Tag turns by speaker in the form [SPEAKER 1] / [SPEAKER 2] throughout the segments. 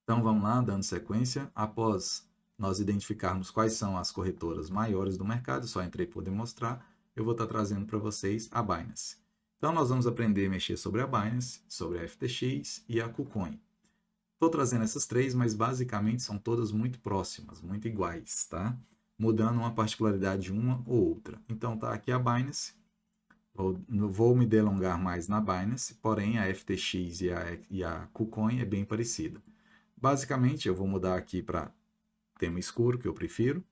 [SPEAKER 1] Então vamos lá, dando sequência. Após nós identificarmos quais são as corretoras maiores do mercado, só entrei por demonstrar, eu vou estar trazendo para vocês a Binance. Então nós vamos aprender a mexer sobre a Binance, sobre a FTX e a KuCoin. Estou trazendo essas três, mas basicamente são todas muito próximas, muito iguais, tá? Mudando uma particularidade de uma ou outra. Então tá aqui a Binance. Vou me delongar mais na Binance, porém a FTX e a KuCoin é bem parecida. Basicamente, eu vou mudar aqui para tema escuro, que eu prefiro.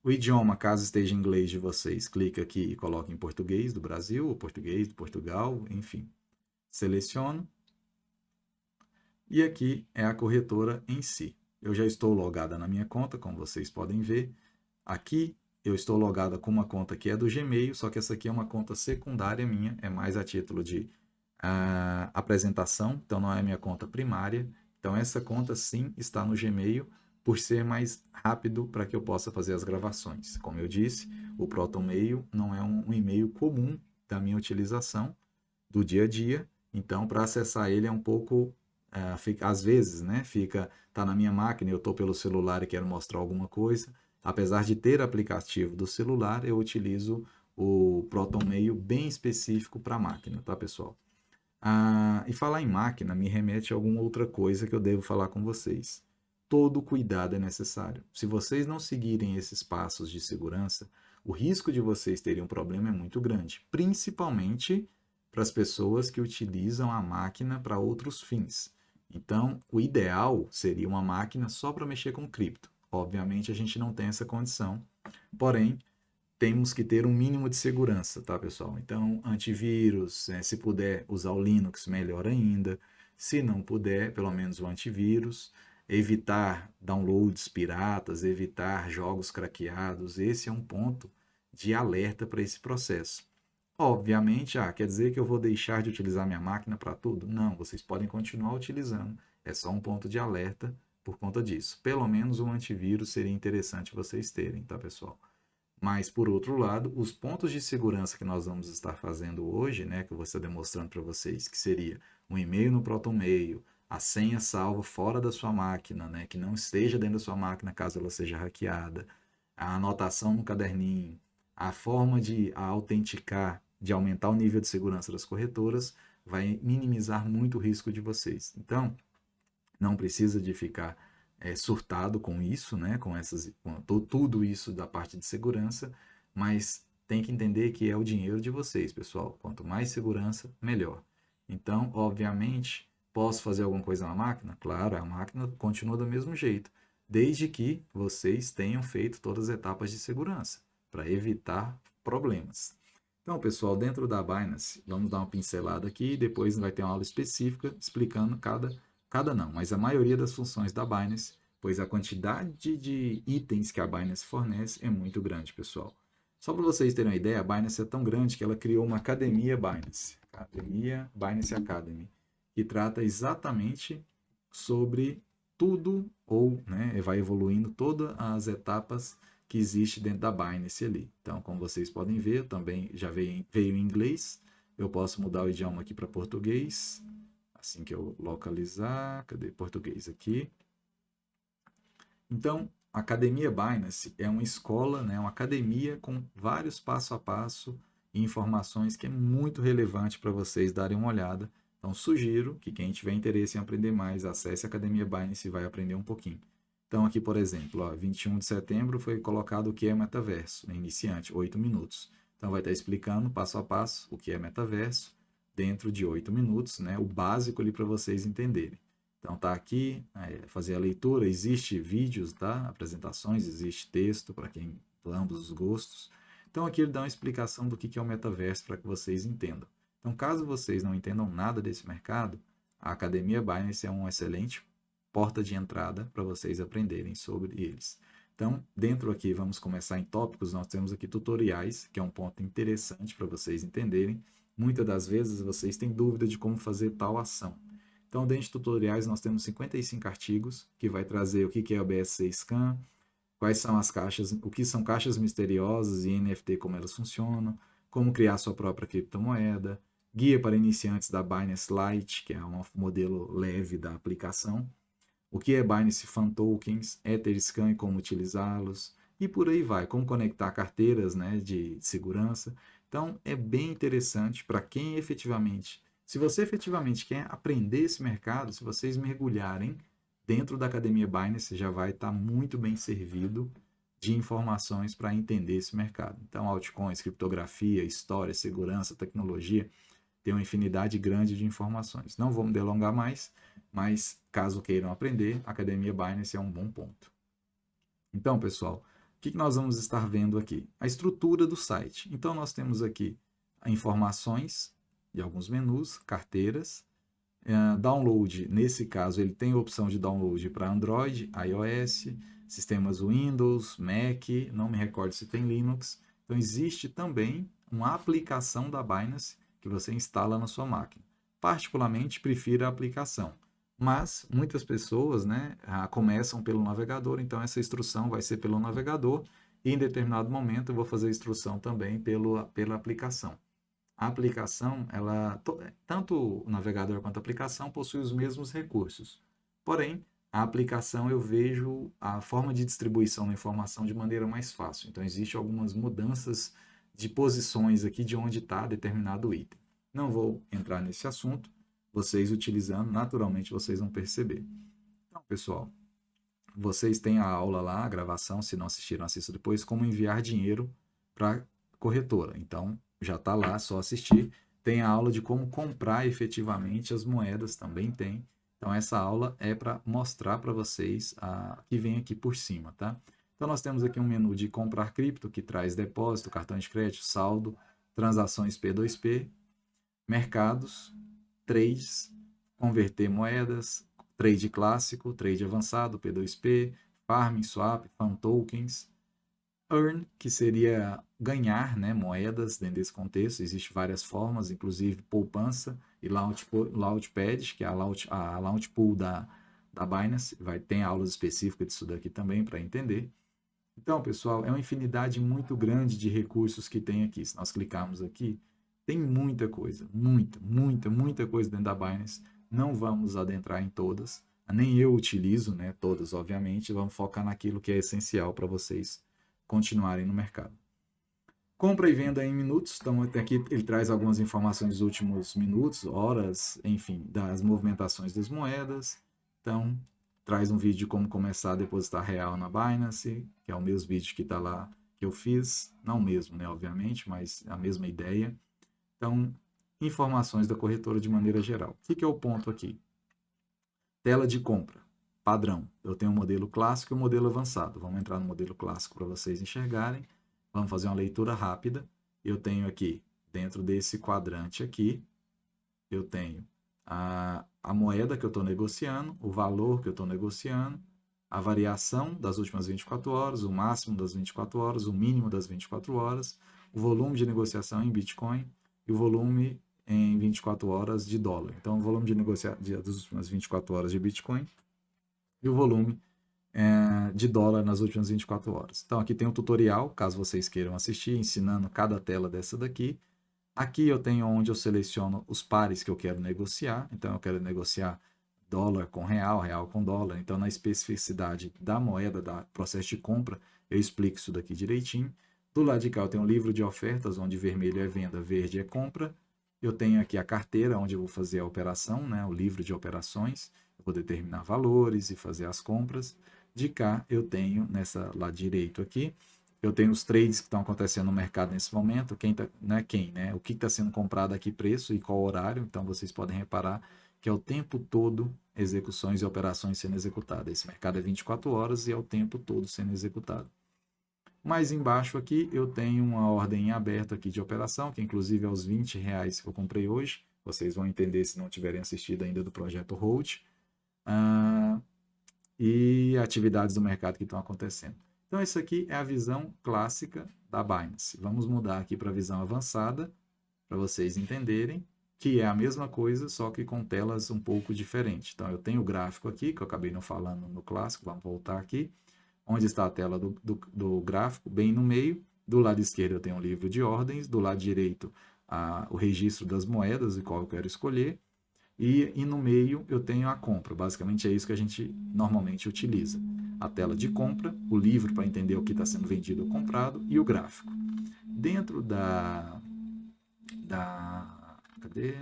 [SPEAKER 1] O idioma, caso esteja em inglês de vocês, clica aqui e coloca em português do Brasil, ou português de Portugal, enfim. Seleciono. E aqui é a corretora em si. Eu já estou logada na minha conta, como vocês podem ver. Aqui eu estou logada com uma conta que é do Gmail, só que essa aqui é uma conta secundária minha, é mais a título de apresentação, então não é minha conta primária. Então essa conta sim está no Gmail, por ser mais rápido para que eu possa fazer as gravações. Como eu disse, o ProtonMail não é um e-mail comum da minha utilização do dia a dia, então para acessar ele é um pouco às vezes, né, tá na minha máquina, eu estou pelo celular e quero mostrar alguma coisa. Apesar de ter aplicativo do celular, eu utilizo o ProtonMail bem específico para a máquina, tá, pessoal? E falar em máquina me remete a alguma outra coisa que eu devo falar com vocês. Todo cuidado é necessário. Se vocês não seguirem esses passos de segurança, o risco de vocês terem um problema é muito grande, principalmente para as pessoas que utilizam a máquina para outros fins. Então, o ideal seria uma máquina só para mexer com cripto. Obviamente, a gente não tem essa condição, porém, temos que ter um mínimo de segurança, tá, pessoal? Então, antivírus, se puder usar o Linux, melhor ainda. Se não puder, pelo menos o antivírus. Evitar downloads piratas, evitar jogos craqueados. Esse é um ponto de alerta para esse processo. Obviamente, quer dizer que eu vou deixar de utilizar minha máquina para tudo? Não, vocês podem continuar utilizando. É só um ponto de alerta por conta disso. Pelo menos um antivírus seria interessante vocês terem, tá, pessoal? Mas, por outro lado, os pontos de segurança que nós vamos estar fazendo hoje, né, que eu vou estar demonstrando para vocês, que seria um e-mail no ProtonMail, a senha salva fora da sua máquina, né, que não esteja dentro da sua máquina caso ela seja hackeada, a anotação no caderninho, a forma de autenticar, de aumentar o nível de segurança das corretoras, vai minimizar muito o risco de vocês. Então, não precisa de ficar surtado com isso, né, com tudo isso da parte de segurança, mas tem que entender que é o dinheiro de vocês, pessoal. Quanto mais segurança, melhor. Então, obviamente, posso fazer alguma coisa na máquina? Claro, a máquina continua do mesmo jeito, desde que vocês tenham feito todas as etapas de segurança, para evitar problemas. Então, pessoal, dentro da Binance, vamos dar uma pincelada aqui e depois vai ter uma aula específica explicando cada não, mas a maioria das funções da Binance, pois a quantidade de itens que a Binance fornece é muito grande, pessoal. Só para vocês terem uma ideia, a Binance é tão grande que ela criou uma academia Binance, Academia Binance Academy, que trata exatamente sobre tudo, ou né, vai evoluindo todas as etapas que existe dentro da Binance ali. Então, como vocês podem ver, também já veio em inglês, eu posso mudar o idioma aqui para português, assim que eu localizar, cadê português aqui? Então, a Academia Binance é uma escola, né, uma academia com vários passo a passo e informações que é muito relevante para vocês darem uma olhada. Então, sugiro que quem tiver interesse em aprender mais, acesse a Academia Binance e vai aprender um pouquinho. Então, aqui, por exemplo, 21 de setembro foi colocado o que é metaverso, né, iniciante, 8 minutos. Então, vai estar explicando passo a passo o que é metaverso, dentro de 8 minutos, né, o básico ali para vocês entenderem. Então tá aqui, fazer a leitura, existe vídeos, tá? Apresentações, existe texto para quem ambos os gostos. Então aqui ele dá uma explicação do que é o metaverso para que vocês entendam. Então caso vocês não entendam nada desse mercado, a Academia Binance é uma excelente porta de entrada para vocês aprenderem sobre eles. Então, dentro aqui, vamos começar em tópicos, nós temos aqui tutoriais, que é um ponto interessante para vocês entenderem. Muitas das vezes vocês têm dúvida de como fazer tal ação. Então, dentro de tutoriais, nós temos 55 artigos, que vai trazer o que é o BSC Scan, quais são as caixas, o que são caixas misteriosas e NFT, como elas funcionam, como criar sua própria criptomoeda, guia para iniciantes da Binance Lite, que é um modelo leve da aplicação, o que é Binance Fan Tokens, Etherscan e como utilizá-los, e por aí vai, como conectar carteiras, né, de segurança. Então, é bem interessante para quem efetivamente, se você efetivamente quer aprender esse mercado, se vocês mergulharem dentro da Academia Binance, já vai estar muito bem servido de informações para entender esse mercado. Então, altcoins, criptografia, história, segurança, tecnologia, tem uma infinidade grande de informações. Não vou me delongar mais, mas caso queiram aprender, a Academia Binance é um bom ponto. Então, pessoal, o que nós vamos estar vendo aqui? A estrutura do site. Então, nós temos aqui informações de alguns menus, carteiras, download. Nesse caso, ele tem a opção de download para Android, iOS, sistemas Windows, Mac, não me recordo se tem Linux. Então, existe também uma aplicação da Binance que você instala na sua máquina. Particularmente, prefiro a aplicação. Mas muitas pessoas, né, começam pelo navegador, então essa instrução vai ser pelo navegador e em determinado momento eu vou fazer a instrução também pela aplicação. A aplicação, tanto o navegador quanto a aplicação possuem os mesmos recursos. Porém, a aplicação eu vejo a forma de distribuição da informação de maneira mais fácil. Então, existem algumas mudanças de posições aqui de onde está determinado item. Não vou entrar nesse assunto. Vocês utilizando, naturalmente, vocês vão perceber. Então, pessoal, vocês têm a aula lá, a gravação, se não assistiram, assista depois, como enviar dinheiro para corretora. Então, já está lá, só assistir. Tem a aula de como comprar efetivamente as moedas, também tem. Então, essa aula é para mostrar para vocês que vem aqui por cima, tá? Então, nós temos aqui um menu de comprar cripto, que traz depósito, cartão de crédito, saldo, transações P2P, mercados, trades, converter moedas, trade clássico, trade avançado, P2P, farming, swap, fan tokens, earn, que seria ganhar, né, moedas dentro desse contexto. Existem várias formas, inclusive poupança e Launchpad, que é a Launch Pool da Binance. Tem aulas específicas disso daqui também para entender. Então, pessoal, é uma infinidade muito grande de recursos que tem aqui. Se nós clicarmos aqui, tem muita coisa, muita coisa dentro da Binance. Não vamos adentrar em todas, nem eu utilizo, né, todas, obviamente. Vamos focar naquilo que é essencial para vocês continuarem no mercado. Compra e venda em minutos. Então, aqui ele traz algumas informações dos últimos minutos, horas, enfim, das movimentações das moedas. Então, traz um vídeo de como começar a depositar real na Binance, que é o mesmo vídeo que está lá que eu fiz. Não o mesmo, né, obviamente, mas a mesma ideia. Então, informações da corretora de maneira geral. O que é o ponto aqui? Tela de compra, padrão. Eu tenho o modelo clássico e o modelo avançado. Vamos entrar no modelo clássico para vocês enxergarem. Vamos fazer uma leitura rápida. Eu tenho aqui, dentro desse quadrante aqui, eu tenho a moeda que eu estou negociando, o valor que eu estou negociando, a variação das últimas 24 horas, o máximo das 24 horas, o mínimo das 24 horas, o volume de negociação em Bitcoin e o volume em 24 horas de dólar. Então, o volume de negociação das últimas 24 horas de Bitcoin e o volume de dólar nas últimas 24 horas. Então, aqui tem um tutorial, caso vocês queiram assistir, ensinando cada tela dessa daqui. Aqui eu tenho onde eu seleciono os pares que eu quero negociar. Então, eu quero negociar dólar com real, real com dólar. Então, na especificidade da moeda, da processo de compra, eu explico isso daqui direitinho. Do lado de cá, eu tenho um livro de ofertas, onde vermelho é venda, verde é compra. Eu tenho aqui a carteira, onde eu vou fazer a operação, né? O livro de operações. Eu vou determinar valores e fazer as compras. De cá, eu tenho, nessa lado direito aqui, eu tenho os trades que estão acontecendo no mercado nesse momento, o que está sendo comprado a que preço e qual horário. Então, vocês podem reparar que é o tempo todo execuções e operações sendo executadas. Esse mercado é 24 horas e é o tempo todo sendo executado. Mais embaixo aqui, eu tenho uma ordem aberta aqui de operação, que inclusive é os R$20 que eu comprei hoje. Vocês vão entender se não tiverem assistido ainda do projeto Hold. E atividades do mercado que estão acontecendo. Então, isso aqui é a visão clássica da Binance. Vamos mudar aqui para a visão avançada, para vocês entenderem que é a mesma coisa, só que com telas um pouco diferentes. Então, eu tenho o gráfico aqui, que eu acabei não falando no clássico, vamos voltar aqui, onde está a tela do gráfico, bem no meio. Do lado esquerdo eu tenho um livro de ordens, do lado direito o registro das moedas e qual eu quero escolher. E no meio eu tenho a compra. Basicamente é isso que a gente normalmente utiliza. A tela de compra, o livro para entender o que está sendo vendido ou comprado e o gráfico. Dentro cadê?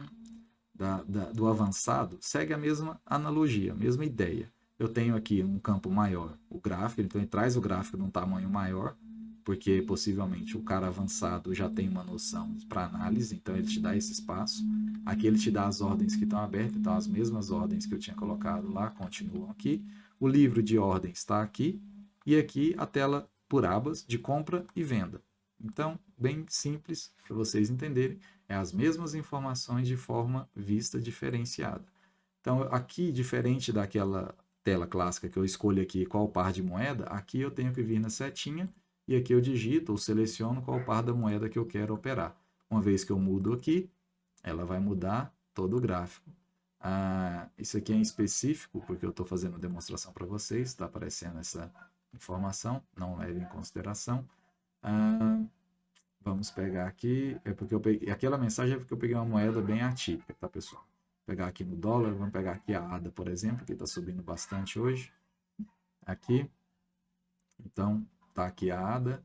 [SPEAKER 1] Do avançado, segue a mesma analogia, a mesma ideia. Eu tenho aqui um campo maior, o gráfico, então ele traz o gráfico num tamanho maior, porque possivelmente o cara avançado já tem uma noção para análise, então ele te dá esse espaço. Aqui ele te dá as ordens que estão abertas, então as mesmas ordens que eu tinha colocado lá continuam aqui. O livro de ordens está aqui, e aqui a tela por abas de compra e venda. Então, bem simples para vocês entenderem, é as mesmas informações de forma vista diferenciada. Então, aqui, diferente daquela tela clássica que eu escolho aqui qual par de moeda, aqui eu tenho que vir na setinha e aqui eu digito ou seleciono qual par da moeda que eu quero operar. Uma vez que eu mudo aqui, ela vai mudar todo o gráfico. Isso aqui é em específico, porque eu estou fazendo demonstração para vocês, está aparecendo essa informação, não leve em consideração. Vamos pegar aqui, é porque eu peguei, aquela mensagem é porque eu peguei uma moeda bem atípica, tá, pessoal? Vou pegar aqui no dólar, vamos pegar aqui a ADA, por exemplo, que está subindo bastante hoje. Aqui. Então, tá aqui a ADA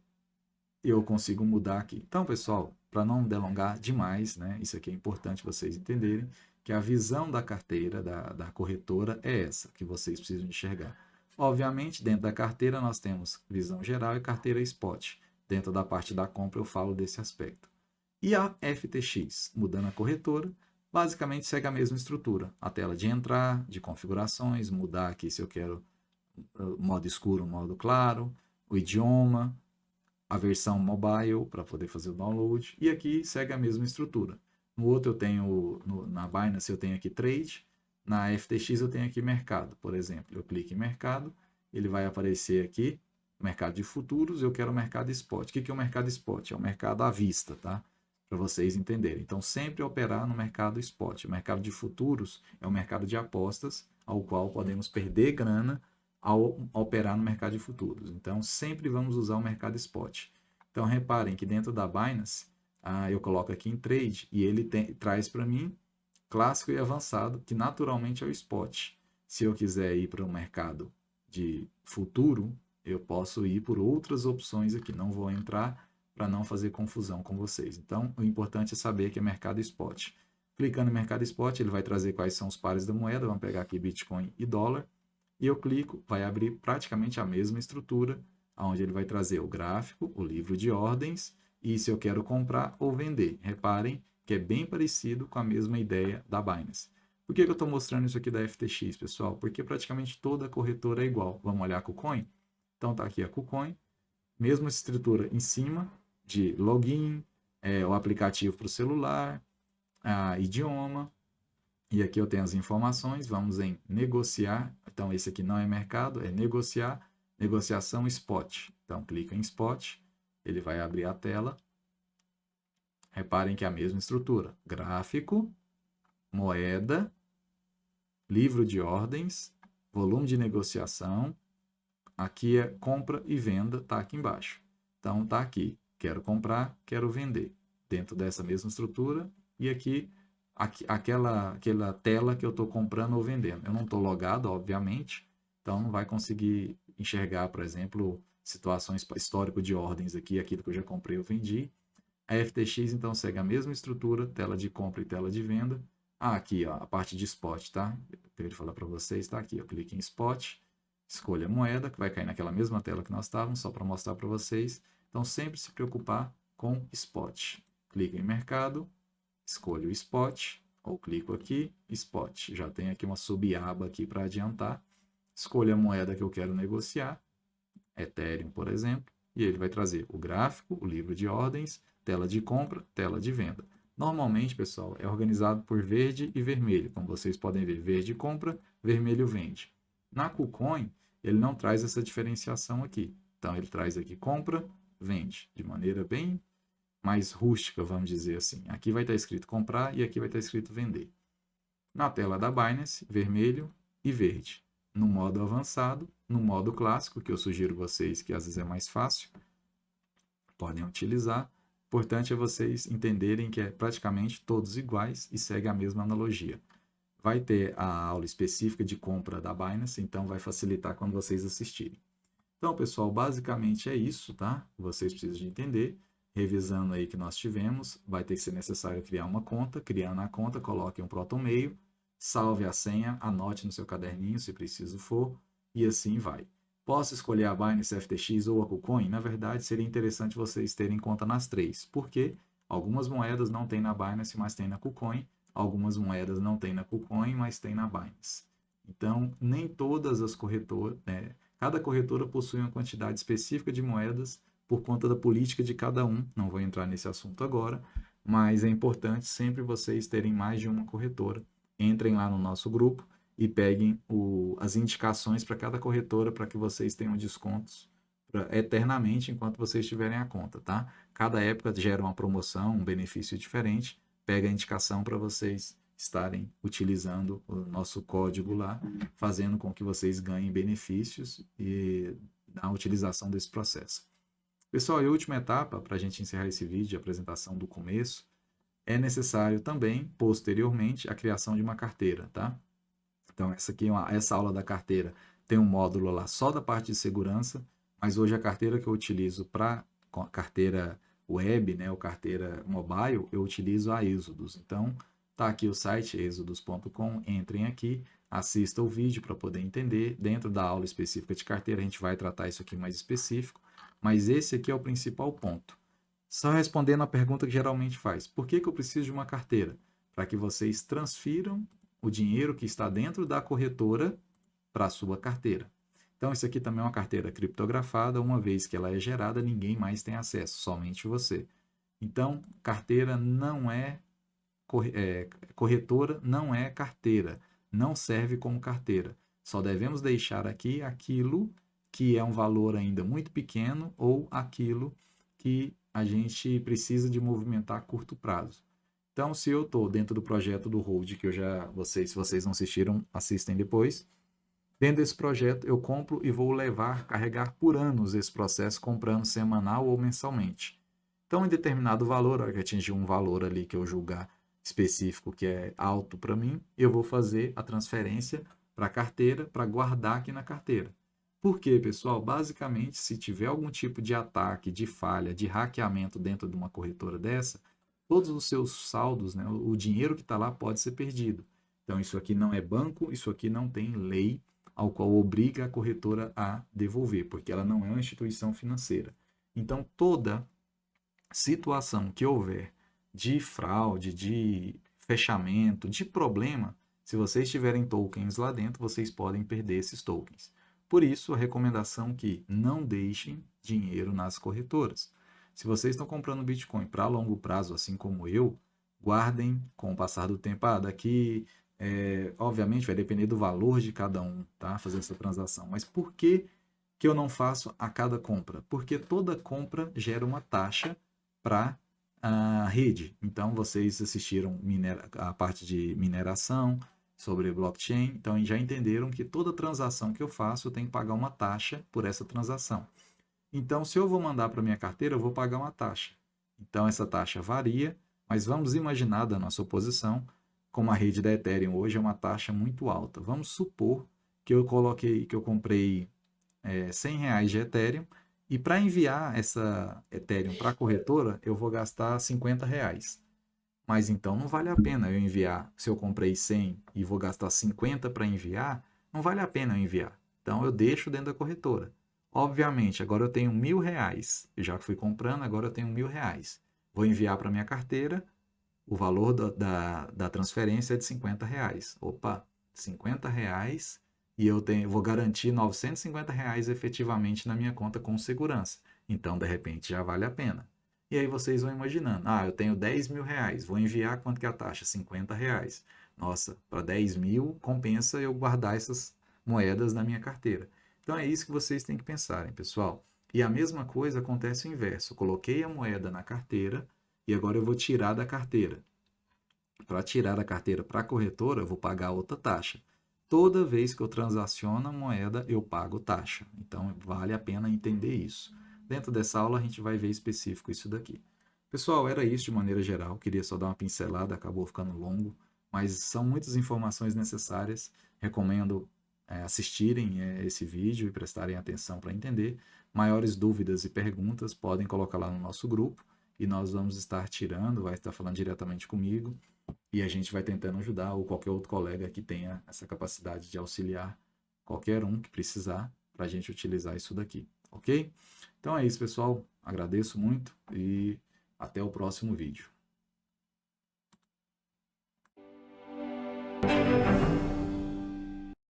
[SPEAKER 1] e eu consigo mudar aqui. Então, pessoal, para não delongar demais, né? Isso aqui é importante vocês entenderem, que a visão da carteira, da corretora, é essa, que vocês precisam enxergar. Obviamente, dentro da carteira, nós temos visão geral e carteira spot. Dentro da parte da compra, eu falo desse aspecto. E a FTX, mudando a corretora, basicamente segue a mesma estrutura. A tela de entrar, de configurações, mudar aqui se eu quero modo escuro, modo claro, o idioma, a versão mobile para poder fazer o download. E aqui segue a mesma estrutura. No outro eu tenho, na Binance eu tenho aqui trade, na FTX eu tenho aqui mercado, por exemplo. Eu clico em mercado, ele vai aparecer aqui, mercado de futuros, eu quero o mercado spot. O que é o mercado spot? É o mercado à vista, tá? Para vocês entenderem. Então, sempre operar no mercado spot. O mercado de futuros é o mercado de apostas, ao qual podemos perder grana ao operar no mercado de futuros. Então, sempre vamos usar o mercado spot. Então, reparem que dentro da Binance, eu coloco aqui em trade e ele traz para mim clássico e avançado, que naturalmente é o spot. Se eu quiser ir para o mercado de futuro, eu posso ir por outras opções aqui. Não vou entrar para não fazer confusão com vocês. Então, o importante é saber que é mercado spot. Clicando em mercado spot, ele vai trazer quais são os pares da moeda. Vamos pegar aqui Bitcoin e dólar. E eu clico, vai abrir praticamente a mesma estrutura, onde ele vai trazer o gráfico, o livro de ordens e se eu quero comprar ou vender. Reparem que é bem parecido com a mesma ideia da Binance. Por que eu estou mostrando isso aqui da FTX, pessoal? Porque praticamente toda corretora é igual. Vamos olhar a KuCoin? Então está aqui a KuCoin, mesma estrutura em cima de login, o aplicativo para o celular, idioma, e aqui eu tenho as informações, vamos em negociar, então esse aqui não é mercado, é negociar, negociação spot. Então clica em spot, ele vai abrir a tela. Reparem que é a mesma estrutura, gráfico, moeda, livro de ordens, volume de negociação, aqui é compra e venda, está aqui embaixo. Então está aqui, quero comprar, quero vender, dentro dessa mesma estrutura, e aqui aquela tela que eu estou comprando ou vendendo. Eu não estou logado, obviamente, então não vai conseguir enxergar, por exemplo, situações histórico de ordens aqui, aquilo que eu já comprei ou vendi. A FTX, então, segue a mesma estrutura, tela de compra e tela de venda. Aqui, ó, a parte de spot, tá? Eu queria falar para vocês, tá aqui, eu clico em spot, escolha a moeda, que vai cair naquela mesma tela que nós estávamos, só para mostrar para vocês. Então, sempre se preocupar com spot. Clico em mercado, escolho o spot, ou clico aqui, spot. Já tem aqui uma subaba aqui para adiantar. Escolho a moeda que eu quero negociar, Ethereum, por exemplo, e ele vai trazer o gráfico, o livro de ordens, tela de compra, tela de venda. Normalmente, pessoal, é organizado por verde e vermelho. Como vocês podem ver, verde compra, vermelho vende. Na KuCoin, ele não traz essa diferenciação aqui. Então, ele traz aqui compra, vende, de maneira bem mais rústica, vamos dizer assim. Aqui vai estar escrito comprar e aqui vai estar escrito vender. Na tela da Binance, vermelho e verde. No modo avançado, no modo clássico, que eu sugiro vocês que às vezes é mais fácil, podem utilizar, Importante é vocês entenderem que é praticamente todos iguais e segue a mesma analogia. Vai ter a aula específica de compra da Binance, então vai facilitar quando vocês assistirem. Então, pessoal, basicamente é isso, tá? Vocês precisam de entender. Revisando aí que nós tivemos, vai ter que ser necessário criar uma conta. Criando a conta, coloque um ProtonMail, salve a senha, anote no seu caderninho se preciso for, e assim vai. Posso escolher a Binance FTX ou a KuCoin? Na verdade, seria interessante vocês terem conta nas três, porque algumas moedas não tem na Binance, mas tem na KuCoin. Algumas moedas não tem na KuCoin, mas tem na Binance. Então, nem todas as corretoras, né? Cada corretora possui uma quantidade específica de moedas por conta da política de cada um. Não vou entrar nesse assunto agora, mas é importante sempre vocês terem mais de uma corretora. Entrem lá no nosso grupo e peguem as indicações para cada corretora para que vocês tenham descontos eternamente enquanto vocês tiverem a conta, tá? Cada época gera uma promoção, um benefício diferente. Pega a indicação para vocês estarem utilizando o nosso código lá, fazendo com que vocês ganhem benefícios e na utilização desse processo. Pessoal, e a última etapa, para a gente encerrar esse vídeo de apresentação do começo, é necessário também, posteriormente, a criação de uma carteira, tá? Então, essa aula da carteira tem um módulo lá só da parte de segurança, mas hoje a carteira que eu utilizo para a carteira web, né, ou carteira mobile, eu utilizo a Exodus. Então, tá aqui o site exodus.com, entrem aqui, assista o vídeo para poder entender. Dentro da aula específica de carteira, a gente vai tratar isso aqui mais específico, mas esse aqui é o principal ponto. Só respondendo a pergunta que geralmente faz: por que eu preciso de uma carteira? Para que vocês transfiram o dinheiro que está dentro da corretora para a sua carteira. Então, isso aqui também é uma carteira criptografada. Uma vez que ela é gerada, ninguém mais tem acesso, somente você. Então, carteira não é corretora, não é carteira, não serve como carteira. Só devemos deixar aqui aquilo que é um valor ainda muito pequeno ou aquilo que a gente precisa de movimentar a curto prazo. Então, se eu estou dentro do projeto do Hold, que se vocês não assistiram, assistem depois. Dentro desse projeto, eu compro e vou carregar por anos esse processo, comprando semanal ou mensalmente. Então, em determinado valor, a hora que atingir um valor ali que eu julgar específico que é alto para mim, eu vou fazer a transferência para a carteira, para guardar aqui na carteira. Por quê, pessoal? Basicamente, se tiver algum tipo de ataque, de falha, de hackeamento dentro de uma corretora dessa, todos os seus saldos, né, o dinheiro que está lá pode ser perdido. Então, isso aqui não é banco, isso aqui não tem lei ao qual obriga a corretora a devolver, porque ela não é uma instituição financeira. Então, toda situação que houver de fraude, de fechamento, de problema, se vocês tiverem tokens lá dentro, vocês podem perder esses tokens. Por isso, a recomendação é que não deixem dinheiro nas corretoras. Se vocês estão comprando Bitcoin para longo prazo, assim como eu, guardem com o passar do tempo. Obviamente vai depender do valor de cada um, tá? Fazer essa transação. Mas por que eu não faço a cada compra? Porque toda compra gera uma taxa para a rede. Então, vocês assistiram a parte de mineração sobre blockchain, então já entenderam que toda transação que eu faço, eu tenho que pagar uma taxa por essa transação. Então, se eu vou mandar para minha carteira, eu vou pagar uma taxa. Então, essa taxa varia, mas vamos imaginar da nossa oposição, como a rede da Ethereum hoje é uma taxa muito alta. Vamos supor que eu comprei R$100 de Ethereum, e para enviar essa Ethereum para a corretora, eu vou gastar R$50. Mas então não vale a pena eu enviar. Se eu comprei 100 e vou gastar 50 para enviar, não vale a pena eu enviar. Então eu deixo dentro da corretora. Obviamente, agora eu tenho R$1.000. Eu já fui comprando, agora eu tenho R$1.000. Vou enviar para minha carteira, o valor da transferência é de R$50. Opa, R$50 e vou garantir R$950 efetivamente na minha conta com segurança. Então, de repente, já vale a pena. E aí vocês vão imaginando, eu tenho R$10.000, vou enviar quanto que é a taxa? R$50. Nossa, para 10 mil compensa eu guardar essas moedas na minha carteira. Então é isso que vocês têm que pensarem, pessoal. E a mesma coisa acontece o inverso. Eu coloquei a moeda na carteira e agora eu vou tirar da carteira. Para tirar da carteira para a corretora, eu vou pagar outra taxa. Toda vez que eu transaciono a moeda, eu pago taxa. Então, vale a pena entender isso. Dentro dessa aula, a gente vai ver específico isso daqui. Pessoal, era isso de maneira geral. Queria só dar uma pincelada, acabou ficando longo, mas são muitas informações necessárias. Recomendo assistirem esse vídeo e prestarem atenção para entender. Maiores dúvidas e perguntas podem colocar lá no nosso grupo e nós vamos estar tirando, vai estar falando diretamente comigo e a gente vai tentando ajudar ou qualquer outro colega que tenha essa capacidade de auxiliar qualquer um que precisar para a gente utilizar isso daqui, ok? Então é isso, pessoal. Agradeço muito e até o próximo vídeo.